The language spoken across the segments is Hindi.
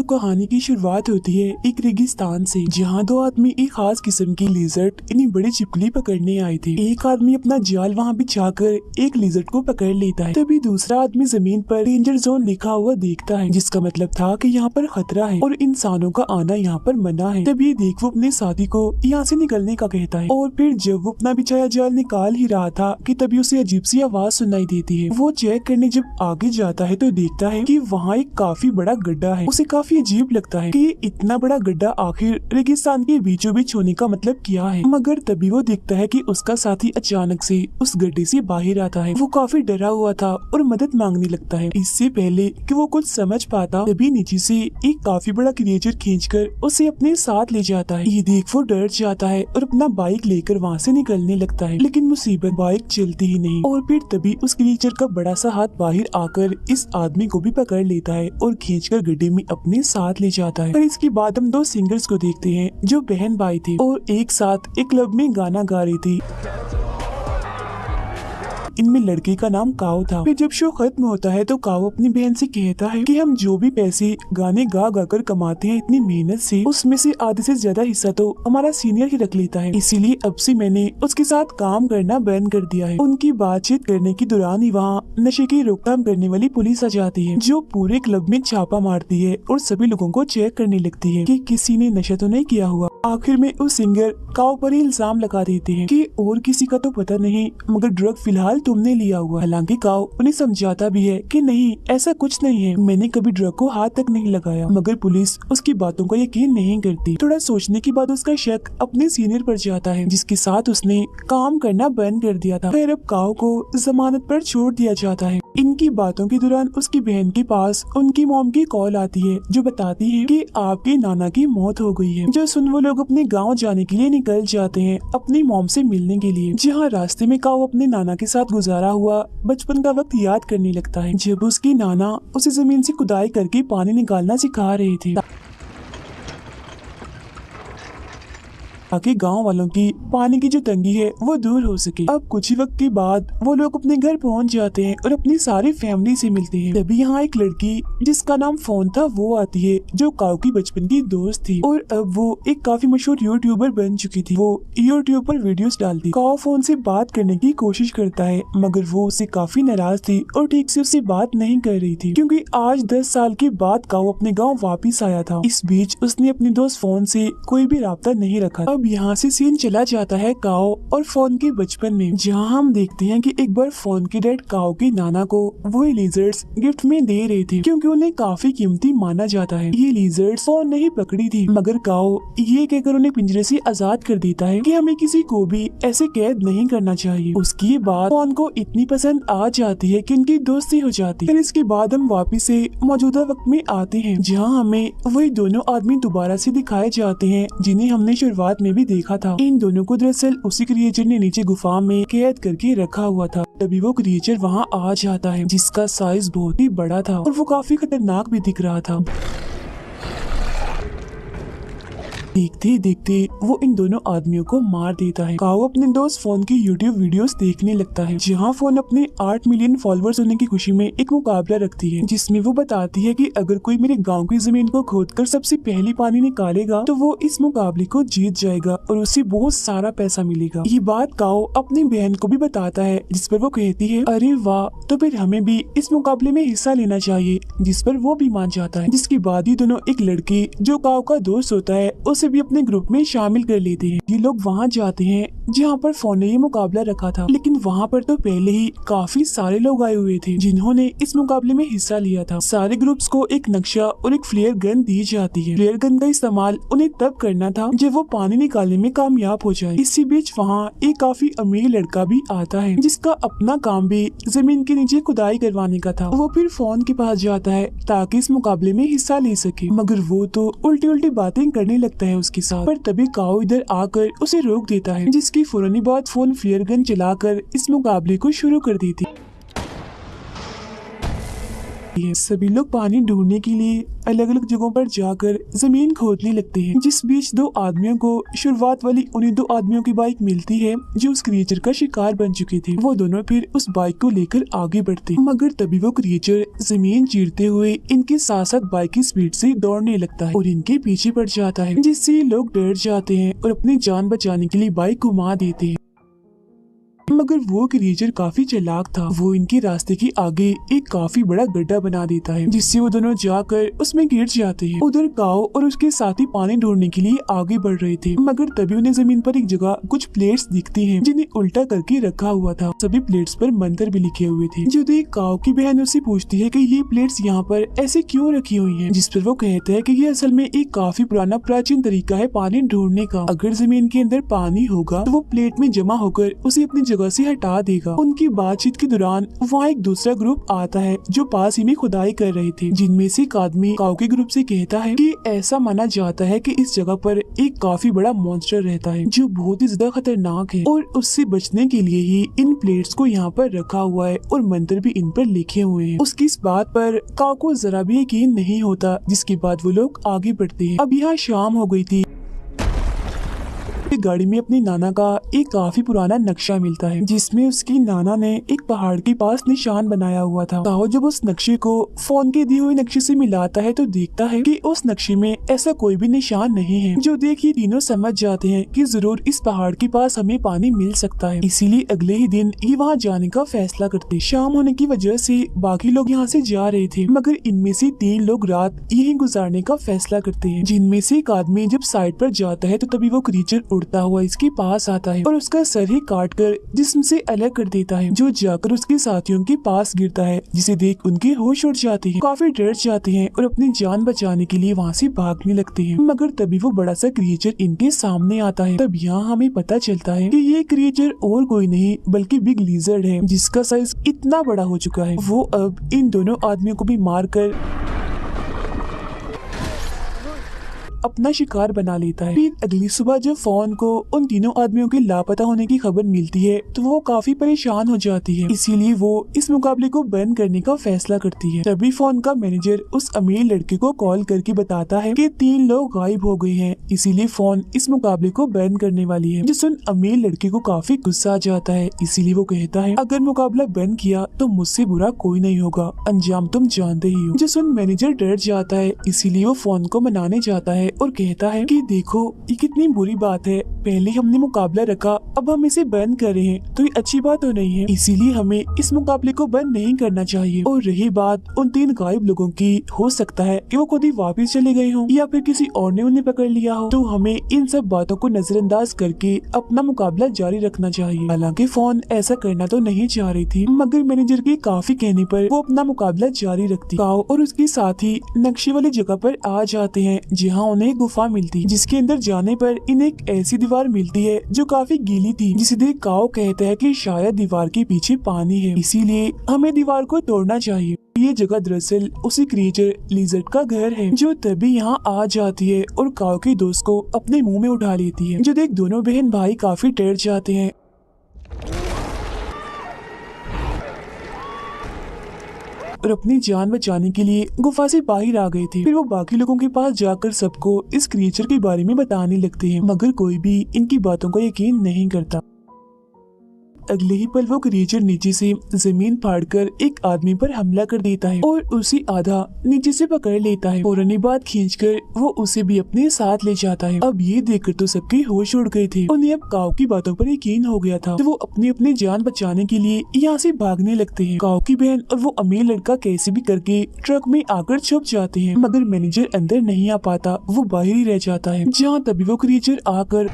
दोस्तों कहानी की शुरुआत होती है एक रेगिस्तान से, जहाँ दो आदमी एक खास किस्म की लिजर्ट यानी बड़ी छिपकली पकड़ने आए थे। एक आदमी अपना जाल वहाँ बिछाकर एक लिजर्ट को पकड़ लेता है, तभी दूसरा आदमी जमीन पर डेंजर जोन लिखा हुआ देखता है, जिसका मतलब था कि यहाँ पर खतरा है और इंसानों का आना यहाँ पर मना है। तभी देख वो अपने साथी को यहाँ से निकलने का कहता है और फिर जब वो अपना बिछाया जाल निकाल ही रहा था कि तभी उसे अजीब सी आवाज सुनाई देती है। वो चेक करने जब आगे जाता है तो देखता है कि वहाँ एक काफी बड़ा गड्ढा है। उसे काफी अजीब लगता है कि इतना बड़ा गड्ढा आखिर रेगिस्तान के बीचों बीच होने का मतलब क्या है, मगर तभी वो देखता है कि उसका साथी अचानक से उस गड्ढे से बाहर आता है। वो काफी डरा हुआ था और मदद मांगने लगता है। इससे पहले कि वो कुछ समझ पाता तभी नीचे से एक काफी बड़ा क्रिएचर खींचकर उसे अपने साथ ले जाता है। ये देख वो डर जाता है और अपना बाइक लेकर वहाँ से निकलने लगता है, लेकिन मुसीबत बाइक चलती ही नहीं। और फिर तभी उस क्रिएचर का बड़ा सा हाथ बाहर आकर इस आदमी को भी पकड़ लेता है और खींचकर गड्ढे में अपने साथ ले जाता है। और इसके बाद हम दो सिंगर्स को देखते हैं जो बहन भाई थे और एक साथ एक क्लब में गाना गा रही थी। इनमें लड़के का नाम काओ था। फिर जब शो खत्म होता है तो काओ अपनी बहन से कहता है कि हम जो भी पैसे गाने गा गा कर कमाते हैं इतनी मेहनत से, उसमें से आधे से ज्यादा हिस्सा तो हमारा सीनियर ही रख लेता है, इसीलिए अब से मैंने उसके साथ काम करना बंद कर दिया है। उनकी बातचीत करने के दौरान ही वहाँ नशे की रोकथाम करने वाली पुलिस आ जाती है, जो पूरे क्लब में छापा मारती है और सभी लोगों को चेक करने लगती है कि किसी ने नशा तो नहीं किया हुआ। आखिर में उस सिंगर काओ पर ही इल्जाम लगा देते हैं कि और किसी का तो पता नहीं, मगर ड्रग फिलहाल तुमने लिया हुआ। हालांकि काओ उन्हें समझाता भी है कि नहीं, ऐसा कुछ नहीं है, मैंने कभी ड्रग को हाथ तक नहीं लगाया, मगर पुलिस उसकी बातों को यकीन नहीं करती। थोड़ा सोचने के बाद उसका शक अपने सीनियर पर जाता है, जिसके साथ उसने काम करना बंद कर दिया था। फिर अब काओ को जमानत पर छोड़ दिया जाता है। इनकी बातों के दौरान उसकी बहन के पास उनकी मॉम की कॉल आती है, जो बताती है कि आपके नाना की मौत हो गई है। जो सुन वो लोग अपने गांव जाने के लिए निकल जाते हैं अपनी मॉम से मिलने के लिए, जहां रास्ते में काओ अपने नाना के साथ गुजारा हुआ बचपन का वक्त याद करने लगता है, जब उसकी नाना उसे जमीन से खुदाई करके पानी निकालना सिखा रहे थे ताकि गांव वालों की पानी की जो तंगी है वो दूर हो सके। अब कुछ ही वक्त के बाद वो लोग अपने घर पहुंच जाते हैं और अपनी सारी फैमिली से मिलते हैं। तभी यहाँ एक लड़की जिसका नाम फोन था वो आती है, जो काओ की बचपन की दोस्त थी और अब वो एक काफी मशहूर यूट्यूबर बन चुकी थी। वो यूट्यूब पर वीडियोस डालती। काओ फोन से बात करने की कोशिश करता है, मगर वो उससे काफी नाराज थी और ठीक से उससे बात नहीं कर रही थी, क्योंकि आज 10 साल के बाद काओ अपने गाँव वापिस आया था। इस बीच उसने अपने दोस्त फोन से कोई भी राब्ता नहीं रखा। अब यहाँ से सीन चला जाता है काओ और फोन के बचपन में, जहाँ हम देखते हैं कि एक बार फोन के डैड काओ के नाना को वो लिजर्ड्स गिफ्ट में दे रहे थे, क्योंकि उन्हें काफी कीमती माना जाता है। ये लिजर्ड्स फोन नहीं पकड़ी थी, मगर काओ ये कहकर उन्हें पिंजरे से आजाद कर देता है कि हमें किसी को भी ऐसे कैद नहीं करना चाहिए। उसकी बात फोन को इतनी पसंद आ जाती है कि इनकी दोस्ती हो जाती है। फिर इसके बाद हम वापिस से मौजूदा वक्त में आते हैं, जहाँ हमें वही दोनों आदमी दोबारा से दिखाए जाते हैं जिन्हें हमने शुरुआत में भी देखा था। इन दोनों को दरअसल उसी क्रिएचर ने नीचे गुफा में कैद करके रखा हुआ था। तभी वो क्रिएचर वहाँ आ जाता है, जिसका साइज बहुत ही बड़ा था और वो काफी खतरनाक भी दिख रहा था। देखते ही देखते वो इन दोनों आदमियों को मार देता है। काओ अपने दोस्त फोन की यूट्यूब वीडियोस देखने लगता है, जहाँ फोन अपने 8 मिलियन फॉलोअर्स होने की खुशी में एक मुकाबला रखती है, जिसमें वो बताती है कि अगर कोई मेरे गांव की जमीन को खोदकर सबसे पहले पानी निकालेगा तो वो इस मुकाबले को जीत जाएगा और उसे बहुत सारा पैसा मिलेगा। ये बात काओ अपनी बहन को भी बताता है, जिस पर वो कहती है अरे वाह, तो फिर हमें भी इस मुकाबले में हिस्सा लेना चाहिए, जिस पर वो भी मान जाता है। जिसके बाद ही दोनों एक लड़के जो काओ का दोस्त होता है उसे भी अपने ग्रुप में शामिल कर लेते हैं। ये लोग वहाँ जाते हैं जहाँ पर फोन ने ये मुकाबला रखा था, लेकिन वहाँ पर तो पहले ही काफी सारे लोग आए हुए थे जिन्होंने इस मुकाबले में हिस्सा लिया था। सारे ग्रुप्स को एक नक्शा और एक फ्लेयर गन दी जाती है। फ्लेयर गन का इस्तेमाल उन्हें तब करना था जब वो पानी निकालने में कामयाब हो जाए। इसी बीच वहाँ एक काफी अमीर लड़का भी आता है, जिसका अपना काम भी जमीन के नीचे खुदाई करवाने का था। वो फिर फोन के पास जाता है ताकि इस मुकाबले में हिस्सा ले सके, मगर वो तो उल्टी उल्टी बातें करने लगता है उसके साथ। पर तभी काओ इधर आकर उसे रोक देता है, जिसकी फौरन बाद फोन फ्लेयर गन चलाकर इस मुकाबले को शुरू कर देती। सभी लोग पानी ढूंढने के लिए अलग अलग जगहों पर जाकर जमीन खोदने लगते हैं। जिस बीच दो आदमियों को शुरुआत वाली उन्हीं दो आदमियों की बाइक मिलती है जो उस क्रिएचर का शिकार बन चुके थे। वो दोनों फिर उस बाइक को लेकर आगे बढ़ते, मगर तभी वो क्रिएचर जमीन चीरते हुए इनके साथ साथ बाइक की स्पीड से दौड़ने लगता है और इनके पीछे पड़ जाता है, जिससे ये लोग डर जाते हैं और अपनी जान बचाने के लिए बाइक घुमा देते हैं। मगर वो क्रिएचर काफी चालाक था। वो इनके रास्ते के आगे एक काफी बड़ा गड्ढा बना देता है, जिससे वो दोनों जाकर उसमें गिर जाते हैं। उधर काओ और उसके साथी पानी ढूंढने के लिए आगे बढ़ रहे थे, मगर तभी उन्हें जमीन पर एक जगह कुछ प्लेट्स दिखती हैं, जिन्हें उल्टा करके रखा हुआ था। सभी प्लेट्स पर मंत्र भी लिखे हुए थे। जो देख काओ की बहन उससे पूछती है कि ये प्लेट्स यहाँ पर ऐसे क्यों रखी हुई हैं, जिस पर वो कहता है कि ये असल में एक काफी पुराना प्राचीन तरीका है पानी ढूंढने का। अगर जमीन के अंदर पानी होगा तो वो प्लेट में जमा होकर उसे अपनी जगह से हटा देगा। उनकी बातचीत के दौरान वहाँ एक दूसरा ग्रुप आता है जो पास ही में खुदाई कर रहे थे, जिनमें से एक आदमी काऊ के ग्रुप से कहता है कि ऐसा माना जाता है कि इस जगह पर एक काफी बड़ा मॉन्स्टर रहता है जो बहुत ही ज्यादा खतरनाक है और उससे बचने के लिए ही इन प्लेट्स को यहाँ पर रखा हुआ है और मंत्र भी इन पर लिखे हुए हैं। उसकी इस बात पर काऊ को जरा भी यकीन नहीं होता, जिसके बाद वो लोग आगे बढ़ते हैं। अब यहाँ शाम हो गई थी। गाड़ी में अपनी नाना का एक काफी पुराना नक्शा मिलता है, जिसमें उसकी नाना ने एक पहाड़ के पास निशान बनाया हुआ था। काओ जब उस नक्शे को फोन के दिए हुए नक्शे से मिलाता है तो देखता है कि उस नक्शे में ऐसा कोई भी निशान नहीं है। जो देख ये तीनों समझ जाते हैं कि जरूर इस पहाड़ के पास हमें पानी मिल सकता है, इसीलिए अगले ही दिन ये वहाँ जाने का फैसला करते। शाम होने की वजह से बाकी लोग यहाँ से जा रहे थे, मगर इनमें से 3 लोग रात यहीं गुजारने का फैसला करते हैं। जिनमें से एक आदमी जब साइड पर जाता है तो तभी वो क्रीचर उड़ता हुआ इसके पास आता है और उसका सर ही काट कर जिस्म से अलग कर देता है, जो जाकर उसके साथियों के पास गिरता है, जिसे देख उनके होश उड़ जाते हैं, काफी डर जाते हैं और अपनी जान बचाने के लिए वहाँ से भागने लगते हैं। मगर तभी वो बड़ा सा क्रिएचर इनके सामने आता है। तब यहाँ हमें पता चलता है कि ये क्रिएचर और कोई नहीं बल्कि बिग लिजर्ड है, जिसका साइज इतना बड़ा हो चुका है वो अब इन दोनों आदमियों को भी मार कर अपना शिकार बना लेता है। फिर अगली सुबह जब फोन को उन तीनों आदमियों के लापता होने की खबर मिलती है तो वो काफी परेशान हो जाती है, इसीलिए वो इस मुकाबले को बंद करने का फैसला करती है। तभी फोन का मैनेजर उस अमीर लड़के को कॉल करके बताता है कि 3 लोग गायब हो गए हैं, इसीलिए फोन इस मुकाबले को बंद करने वाली है। जिस उन अमीर लड़के को काफी गुस्सा आ जाता है, इसीलिए वो कहता है अगर मुकाबला बंद किया तो मुझसे बुरा कोई नहीं होगा, अंजाम तुम जानते ही हो। जिस उन मैनेजर डर जाता है, इसीलिए वो फोन को मनाने जाता है और कहता है कि देखो ये कितनी बुरी बात है, पहले हमने मुकाबला रखा अब हम इसे बंद कर रहे हैं तो ये अच्छी बात तो नहीं है, इसीलिए हमें इस मुकाबले को बंद नहीं करना चाहिए। और रही बात उन 3 गायब लोगों की, हो सकता है कि वो खुद ही वापस चले गए हों या फिर किसी और ने उन्हें पकड़ लिया हो, तो हमें इन सब बातों को नजरअंदाज करके अपना मुकाबला जारी रखना चाहिए। हालांकि फोन ऐसा करना तो नहीं चाह रही थी, मगर मैनेजर के काफी कहने पर वो अपना मुकाबला जारी रखती। काओ और उसके साथी नक्शे वाली जगह पर आ जाते हैं जहाँ उन्हें गुफा मिलती, जिसके अंदर जाने पर इन्हें एक ऐसी दीवार मिलती है जो काफी गीली थी, जिसे देख काओ कहता है कि शायद दीवार के पीछे पानी है, इसीलिए हमें दीवार को तोड़ना चाहिए। ये जगह दरअसल उसी क्रिएचर लिजर्ड का घर है, जो तभी यहाँ आ जाती है और काओ के दोस्त को अपने मुंह में उठा लेती है। जो देख दोनों बहन भाई काफी डर जाते हैं और अपनी जान बचाने के लिए गुफा से बाहर आ गए थे। फिर वो बाकी लोगों के पास जाकर सबको इस क्रिएचर के बारे में बताने लगते हैं, मगर कोई भी इनकी बातों को यकीन नहीं करता। अगले ही पल वो क्रिएचर नीचे से जमीन फाड़कर एक आदमी पर हमला कर देता है और उसी आधा नीचे से पकड़ लेता है। फौरन बाद खींचकर वो उसे भी अपने साथ ले जाता है। अब ये देखकर तो सबके होश उड़ गए थे, उन्हें अब काओ की बातों पर यकीन हो गया था, तो वो अपनी अपनी जान बचाने के लिए यहाँ से भागने लगते हैं। काओ की बहन और वो अमीर लड़का कैसे भी करके ट्रक में आकर छुप जाते हैं, मगर मैनेजर अंदर नहीं आ पाता, वो बाहर ही रह जाता है। जहाँ तभी वो क्रिएचर आकर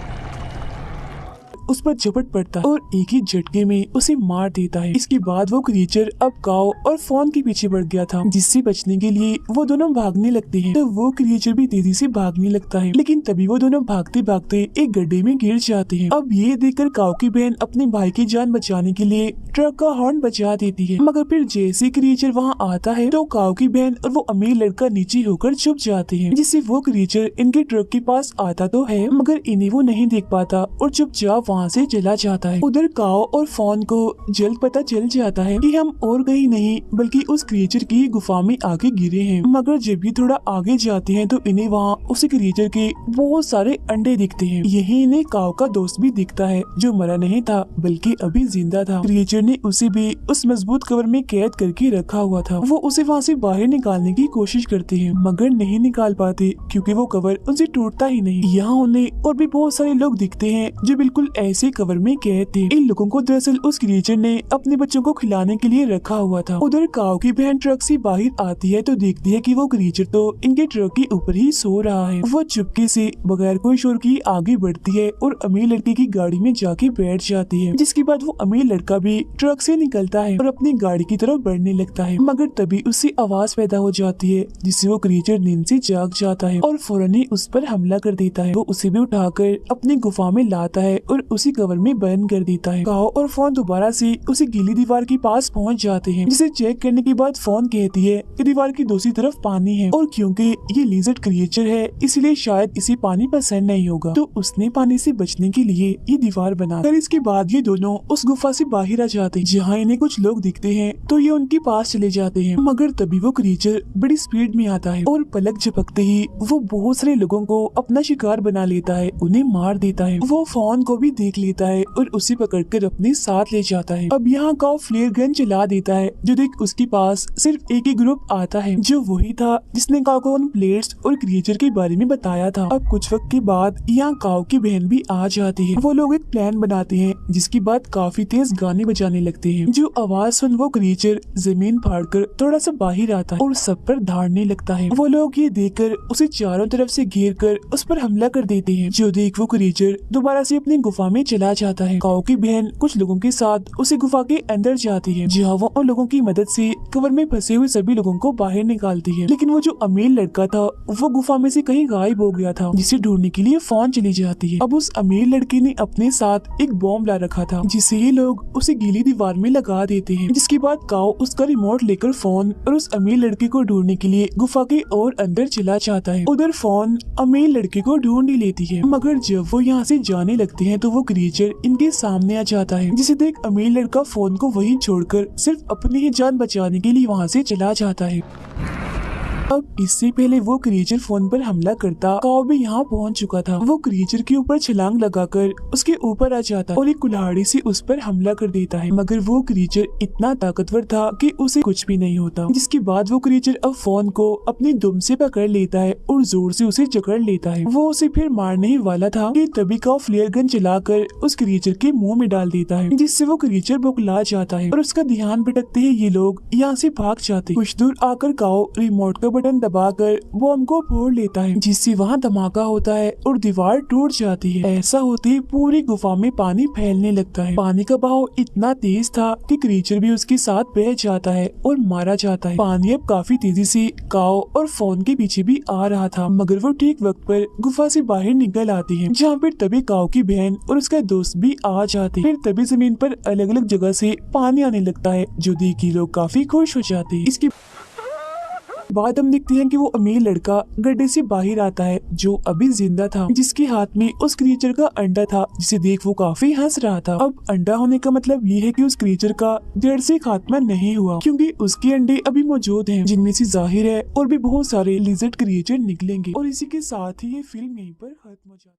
उस पर झपट पड़ता है और एक ही झटके में उसे मार देता है। इसके बाद वो क्रिएचर अब काओ और फोन के पीछे बढ़ गया था, जिससे बचने के लिए वो दोनों भागने लगते हैं। तो वो क्रिएचर भी तेजी से भागने लगता है, लेकिन तभी वो दोनों भागते भागते एक गड्ढे में गिर जाते हैं। अब ये देखकर काओ की बहन अपने भाई की जान बचाने के लिए ट्रक का हॉर्न बजा देती है, मगर फिर जैसे क्रिएचर वहाँ आता है तो काओ की बहन और वो अमीर लड़का नीचे होकर छुप जाते हैं, जिससे वो क्रिएचर इनके ट्रक के पास आता तो है, मगर इन्हें वो नहीं देख पाता और चुपचाप वहाँ से चला जाता है। उधर काओ और फॉन को जल्द पता चल जाता है कि हम और कहीं नहीं बल्कि उस क्रिएचर की गुफा में आके गिरे हैं। मगर जब ये थोड़ा आगे जाते हैं तो इन्हें वहाँ उस क्रिएचर के बहुत सारे अंडे दिखते हैं। यही इन्हें काओ का दोस्त भी दिखता है जो मरा नहीं था बल्कि अभी जिंदा था। क्रिएचर ने उसे भी उस मजबूत कवर में कैद करके रखा हुआ था। वो उसे वहाँ से बाहर निकालने की कोशिश करते हैं मगर नहीं निकाल पाते क्योंकि वो कवर उनसे टूटता ही नहीं। यहाँ उन्हें और भी बहुत सारे लोग दिखते हैं जो बिल्कुल ऐसे कवर में कैद थे। इन लोगों को दरअसल उस क्रिएचर ने अपने बच्चों को खिलाने के लिए रखा हुआ था। उधर काओ की बहन ट्रक से बाहर आती है तो देखती है कि वो क्रिएचर तो इनके ट्रक के ऊपर ही सो रहा है। वो चुपके से बगैर कोई शोर की आगे बढ़ती है और अमीर लड़के की गाड़ी में जाके बैठ जाती है। जिसके बाद वो अमीर लड़का भी ट्रक से निकलता है और अपनी गाड़ी की तरफ बढ़ने लगता है मगर तभी उससे आवाज पैदा हो जाती है जिससे वो क्रिएचर नींद से जाग जाता है और फौरन ही उस पर हमला कर देता है। वो उसे भी उठाकर अपनी गुफा में लाता है और उसी कवर में बंद कर देता है। काओ और फोन दोबारा से उसी गीली दीवार के पास पहुंच जाते हैं जिसे चेक करने के बाद फोन कहती है कि दीवार की दूसरी तरफ पानी है और क्योंकि ये लिजर्ड क्रिएचर है इसलिए शायद इसे पानी पसंद नहीं होगा तो उसने पानी से बचने के लिए ये दीवार बना। फिर इसके बाद ये दोनों उस गुफा से बाहर आ जाते हैं जहाँ इन्हें कुछ लोग दिखते हैं तो ये उनके पास चले जाते हैं मगर तभी वो क्रिएचर बड़ी स्पीड में आता है और पलक झपकते ही वो बहुत सारे लोगों को अपना शिकार बना लेता है, उन्हें मार देता है। वो फोन को भी देख लेता है और उसे पकड़कर अपने साथ ले जाता है। अब यहाँ काओ फ्लेयर गन चला देता है जो देख उसके पास सिर्फ एक ही ग्रुप आता है जो वही था जिसने काओ को उन प्लेयर्स और क्रिएचर के बारे में बताया था। अब कुछ वक्त के बाद यहाँ काओ की बहन भी आ जाती है। वो लोग एक प्लान बनाते हैं जिसके बाद काफी तेज गाने बजाने लगते हैं। जो आवाज सुन वो क्रिएचर जमीन फाड़कर थोड़ा सा बाहर आता है और सब पर धाड़ने लगता है। वो लोग ये देखकर उसे चारों तरफ से घेर कर उस पर हमला कर देते हैं। जो देख वो क्रिएचर दोबारा से अपनी गुफा में चला जाता है। काओ की बहन कुछ लोगों के साथ उसी गुफा के अंदर जाती है जहाँ वो उन लोगों की मदद से कवर में फंसे हुए सभी लोगों को बाहर निकालती है। लेकिन वो जो अमीर लड़का था वो गुफा में से कहीं गायब हो गया था जिसे ढूंढने के लिए फोन चली जाती है। अब उस अमीर लड़के ने अपने साथ एक बॉम्ब ला रखा था जिसे ये लोग उसे गीली दीवार में लगा देते हैं। जिसके बाद काओ उसका रिमोट लेकर फोन और उस अमीर लड़के को ढूंढने के लिए गुफा के और अंदर चला जाता है। उधर फोन अमीर लड़के को ढूंढ ही लेती है मगर जब वो यहाँ से जाने लगते हैं तो वो क्रिएचर इनके सामने आ जाता है जिसे देख अमीर लड़का फोन को वहीं छोड़कर सिर्फ अपनी ही जान बचाने के लिए वहाँ से चला जाता है। अब इससे पहले वो क्रिएचर फोन पर हमला करता काओ भी यहाँ पहुँच चुका था। वो क्रिएचर के ऊपर छलांग लगाकर उसके ऊपर आ जाता और एक कुल्हाड़ी से उस पर हमला कर देता है मगर वो क्रिएचर इतना ताकतवर था कि उसे कुछ भी नहीं होता। जिसके बाद वो क्रिएचर अब फोन को अपनी दुम से पकड़ लेता है और जोर से उसे जकड़ लेता है। वो उसे फिर मारने ही वाला था कि तभी काओ फ्लेयर गन चलाकर उस क्रिएचर के मुंह में डाल देता है जिससे वो क्रिएचर बौखला जाता है और उसका ध्यान भटकते ही ये लोग यहाँ से भाग जाते। कुछ दूर आकर काओ रिमोट का बटन दबाकर बॉम्ब को फोड़ लेता है जिससे वहाँ धमाका होता है और दीवार टूट जाती है। ऐसा होते ही पूरी गुफा में पानी फैलने लगता है। पानी का बहाव इतना तेज था कि क्रिएचर भी उसके साथ बह जाता है और मारा जाता है। पानी अब काफी तेजी से काओ और फोन के पीछे भी आ रहा था मगर वो ठीक वक्त पर गुफा से बाहर निकल आती है जहाँ पर तभी काओ की बहन और उसका दोस्त भी आ जाते। फिर तभी जमीन पर अलग अलग जगह से पानी आने लगता है जो देख के लोग काफी खुश हो जाते हैं। इसके बाद हम देखते हैं कि वो अमीर लड़का गड्ढे से बाहर आता है जो अभी जिंदा था जिसके हाथ में उस क्रिएचर का अंडा था जिसे देख वो काफी हंस रहा था। अब अंडा होने का मतलब ये है कि उस क्रिएचर का जड़ से खात्मा नहीं हुआ क्योंकि उसके अंडे अभी मौजूद हैं जिनमें से जाहिर है और भी बहुत सारे लिजर्ड क्रिएचर निकलेंगे। और इसी के साथ ही ये फिल्म यहीं पर खत्म हो जाती है।